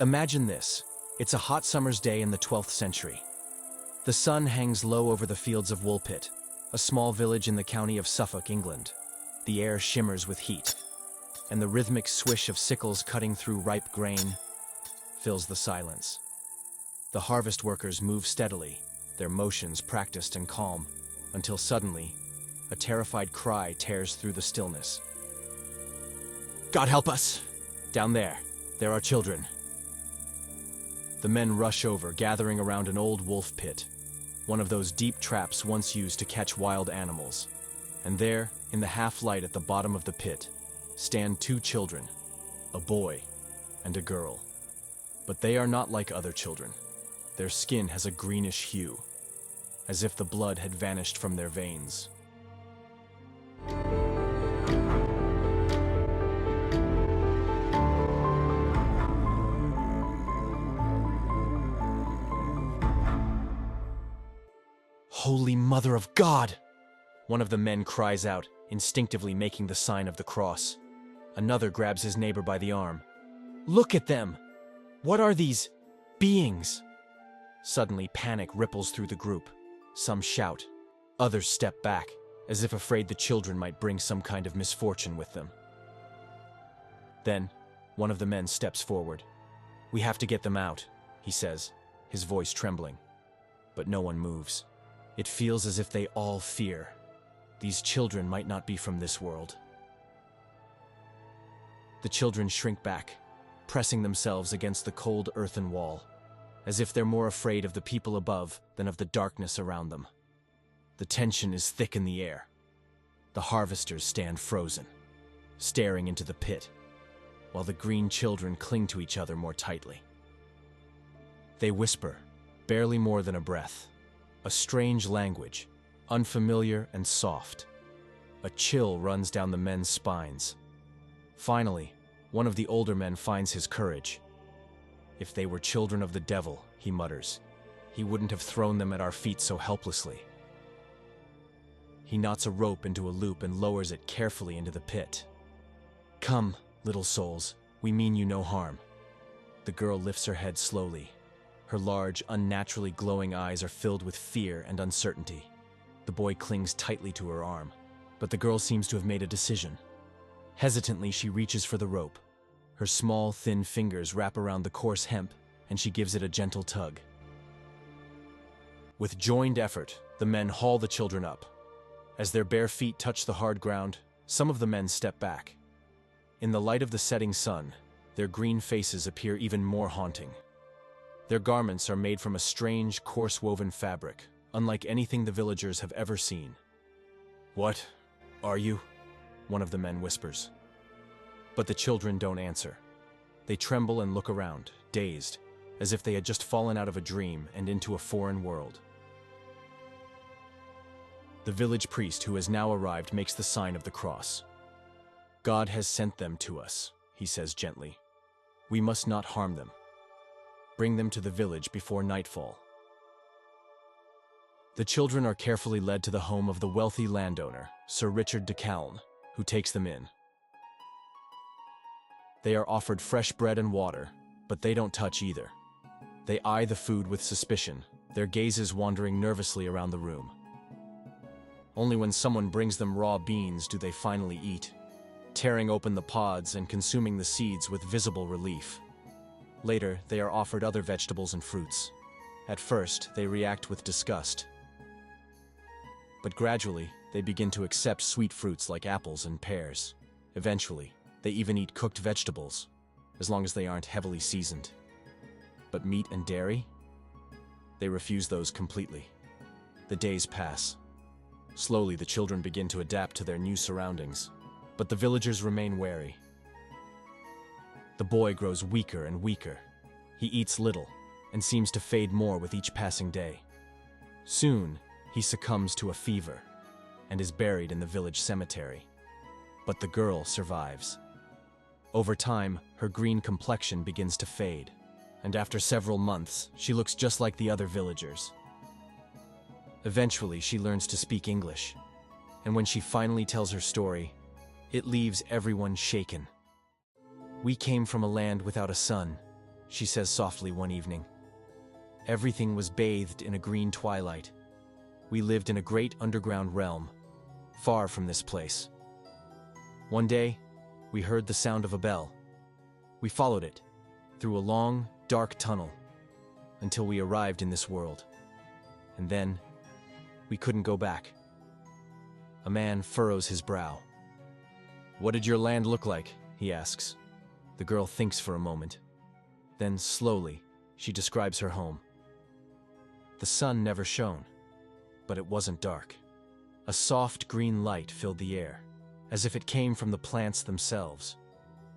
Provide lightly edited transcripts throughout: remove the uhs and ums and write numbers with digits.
Imagine this. It's a hot summer's day in the 12th century. The sun hangs low over the fields of Woolpit, a small village in the county of Suffolk, England. The air shimmers with heat, and the rhythmic swish of sickles cutting through ripe grain fills the silence. The harvest workers move steadily, their motions practiced and calm, until suddenly, a terrified cry tears through the stillness. "God help us! Down there are children." The men rush over, gathering around an old wolf pit, one of those deep traps once used to catch wild animals. And there, in the half-light at the bottom of the pit, stand two children, a boy and a girl. But they are not like other children. Their skin has a greenish hue, as if the blood had vanished from their veins. "Holy Mother of God!" one of the men cries out, instinctively making the sign of the cross. Another grabs his neighbor by the arm. "Look at them! What are these beings?" Suddenly, panic ripples through the group. Some shout. Others step back, as if afraid the children might bring some kind of misfortune with them. Then, one of the men steps forward. "We have to get them out," he says, his voice trembling. But no one moves. It feels as if they all fear. These children might not be from this world. The children shrink back, pressing themselves against the cold earthen wall, as if they're more afraid of the people above than of the darkness around them. The tension is thick in the air. The harvesters stand frozen, staring into the pit, while the green children cling to each other more tightly. They whisper, barely more than a breath, a strange language, unfamiliar and soft. A chill runs down the men's spines. Finally, one of the older men finds his courage. "If they were children of the devil," he mutters, "he wouldn't have thrown them at our feet so helplessly." He knots a rope into a loop and lowers it carefully into the pit. "Come, little souls, we mean you no harm." The girl lifts her head slowly. Her large, unnaturally glowing eyes are filled with fear and uncertainty. The boy clings tightly to her arm, but the girl seems to have made a decision. Hesitantly, she reaches for the rope. Her small, thin fingers wrap around the coarse hemp, and she gives it a gentle tug. With joined effort, the men haul the children up. As their bare feet touch the hard ground, some of the men step back. In the light of the setting sun, their green faces appear even more haunting. Their garments are made from a strange, coarse-woven fabric, unlike anything the villagers have ever seen. "What are you?" one of the men whispers. But the children don't answer. They tremble and look around, dazed, as if they had just fallen out of a dream and into a foreign world. The village priest, who has now arrived, makes the sign of the cross. "God has sent them to us," he says gently. "We must not harm them. Bring them to the village before nightfall." The children are carefully led to the home of the wealthy landowner, Sir Richard de Calne, who takes them in. They are offered fresh bread and water, but they don't touch either. They eye the food with suspicion, their gazes wandering nervously around the room. Only when someone brings them raw beans do they finally eat, tearing open the pods and consuming the seeds with visible relief. Later, they are offered other vegetables and fruits. At first, they react with disgust. But gradually, they begin to accept sweet fruits like apples and pears. Eventually, they even eat cooked vegetables, as long as they aren't heavily seasoned. But meat and dairy? They refuse those completely. The days pass. Slowly, the children begin to adapt to their new surroundings, but the villagers remain wary. The boy grows weaker and weaker. He eats little, and seems to fade more with each passing day. Soon, he succumbs to a fever, and is buried in the village cemetery. But the girl survives. Over time, her green complexion begins to fade, and after several months, she looks just like the other villagers. Eventually, she learns to speak English, and when she finally tells her story, it leaves everyone shaken. "We came from a land without a sun," she says softly one evening. Everything was bathed in a green twilight. We lived in a great underground realm, far from this place. One day, we heard the sound of a bell. We followed it, through a long, dark tunnel, until we arrived in this world. And then, we couldn't go back. A man furrows his brow. What did your land look like? He asks. The girl thinks for a moment. Then, slowly, she describes her home. The sun never shone, but it wasn't dark. A soft green light filled the air, as if it came from the plants themselves.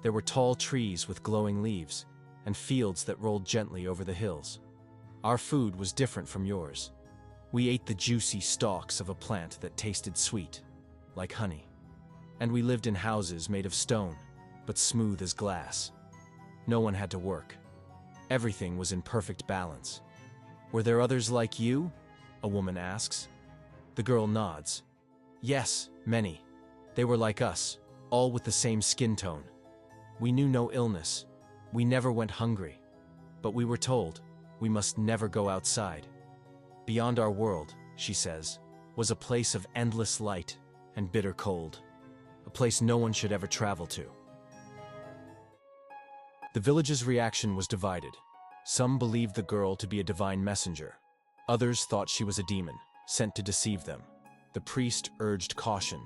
There were tall trees with glowing leaves, and fields that rolled gently over the hills. Our food was different from yours. We ate the juicy stalks of a plant that tasted sweet, like honey. And we lived in houses made of stone, but smooth as glass. No one had to work. Everything was in perfect balance. Were there others like you? A woman asks. The girl nods. Yes, many. They were like us, all with the same skin tone. We knew no illness. We never went hungry. But we were told, we must never go outside. Beyond our world, she says, was a place of endless light and bitter cold. A place no one should ever travel to. The village's reaction was divided. Some believed the girl to be a divine messenger. Others thought she was a demon, sent to deceive them. The priest urged caution.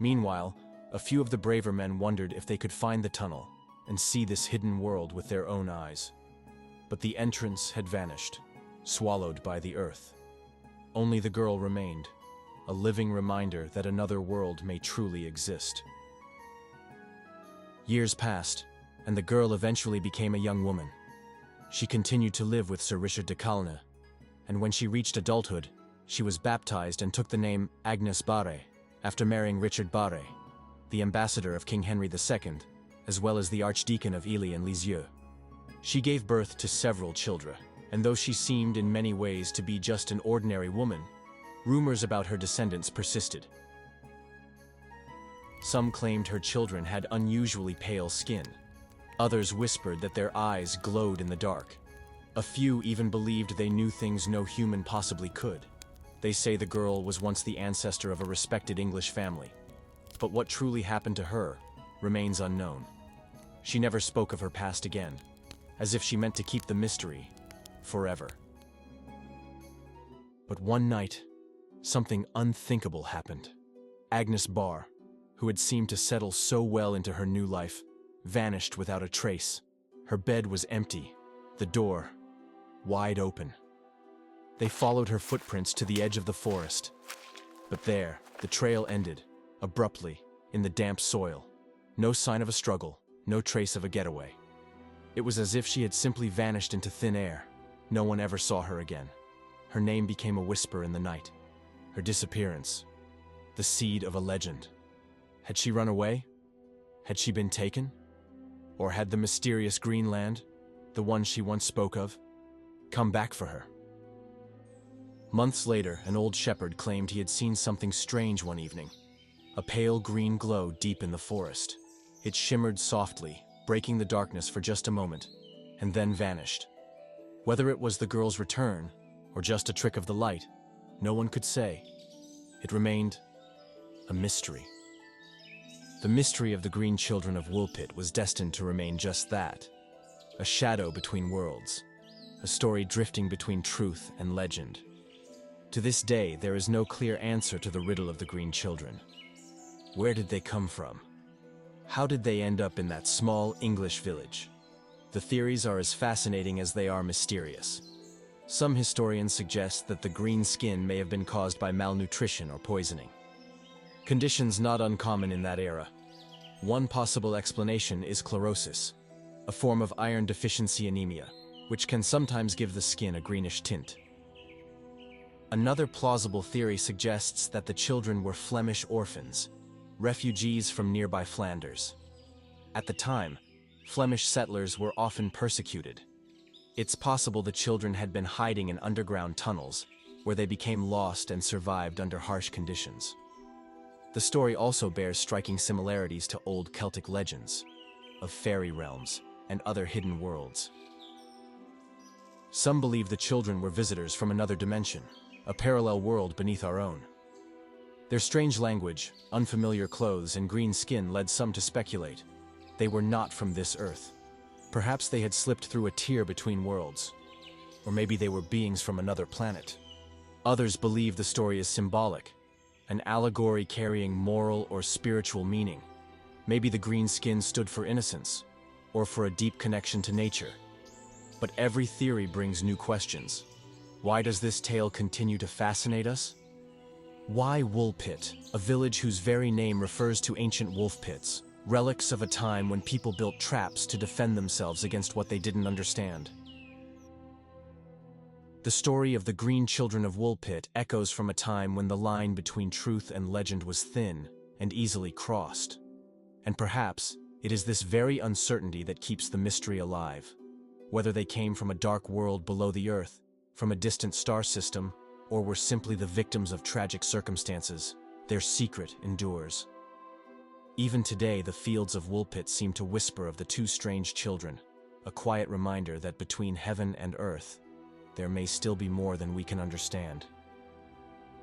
Meanwhile, a few of the braver men wondered if they could find the tunnel and see this hidden world with their own eyes. But the entrance had vanished, swallowed by the earth. Only the girl remained, a living reminder that another world may truly exist. Years passed, and the girl eventually became a young woman. She continued to live with Sir Richard de Calne, and when she reached adulthood, she was baptized and took the name Agnes Barre, after marrying Richard Barre, the ambassador of King Henry II, as well as the Archdeacon of Ely and Lisieux. She gave birth to several children, and though she seemed in many ways to be just an ordinary woman, rumors about her descendants persisted. Some claimed her children had unusually pale skin. Others whispered that their eyes glowed in the dark. A few even believed they knew things no human possibly could. They say the girl was once the ancestor of a respected English family. But what truly happened to her remains unknown. She never spoke of her past again, as if she meant to keep the mystery forever. But one night, something unthinkable happened. Agnes Barre, who had seemed to settle so well into her new life, vanished without a trace. Her bed was empty, the door wide open. They followed her footprints to the edge of the forest. But there, the trail ended, abruptly, in the damp soil. No sign of a struggle, no trace of a getaway. It was as if she had simply vanished into thin air. No one ever saw her again. Her name became a whisper in the night. Her disappearance, the seed of a legend. Had she run away? Had she been taken? Or had the mysterious green land, the one she once spoke of, come back for her? Months later, an old shepherd claimed he had seen something strange one evening. A pale green glow deep in the forest. It shimmered softly, breaking the darkness for just a moment, and then vanished. Whether it was the girl's return, or just a trick of the light, no one could say. It remained a mystery. The mystery of the Green Children of Woolpit was destined to remain just that. A shadow between worlds. A story drifting between truth and legend. To this day, there is no clear answer to the riddle of the Green Children. Where did they come from? How did they end up in that small English village? The theories are as fascinating as they are mysterious. Some historians suggest that the green skin may have been caused by malnutrition or poisoning. Conditions not uncommon in that era. One possible explanation is chlorosis, a form of iron deficiency anemia, which can sometimes give the skin a greenish tint. Another plausible theory suggests that the children were Flemish orphans, refugees from nearby Flanders. At the time, Flemish settlers were often persecuted. It's possible the children had been hiding in underground tunnels, where they became lost and survived under harsh conditions. The story also bears striking similarities to old Celtic legends, of fairy realms and other hidden worlds. Some believe the children were visitors from another dimension, a parallel world beneath our own. Their strange language, unfamiliar clothes, and green skin led some to speculate they were not from this earth. Perhaps they had slipped through a tier between worlds, or maybe they were beings from another planet. Others believe the story is symbolic, an allegory carrying moral or spiritual meaning. Maybe the green skin stood for innocence, or for a deep connection to nature. But every theory brings new questions. Why does this tale continue to fascinate us? Why Woolpit, a village whose very name refers to ancient wolf pits, relics of a time when people built traps to defend themselves against what they didn't understand? The story of the Green Children of Woolpit echoes from a time when the line between truth and legend was thin and easily crossed. And perhaps it is this very uncertainty that keeps the mystery alive. Whether they came from a dark world below the earth, from a distant star system, or were simply the victims of tragic circumstances, their secret endures. Even today, the fields of Woolpit seem to whisper of the two strange children, a quiet reminder that between heaven and earth, there may still be more than we can understand.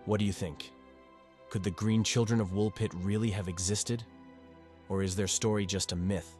What do you think? Could the Green Children of Woolpit really have existed? Or is their story just a myth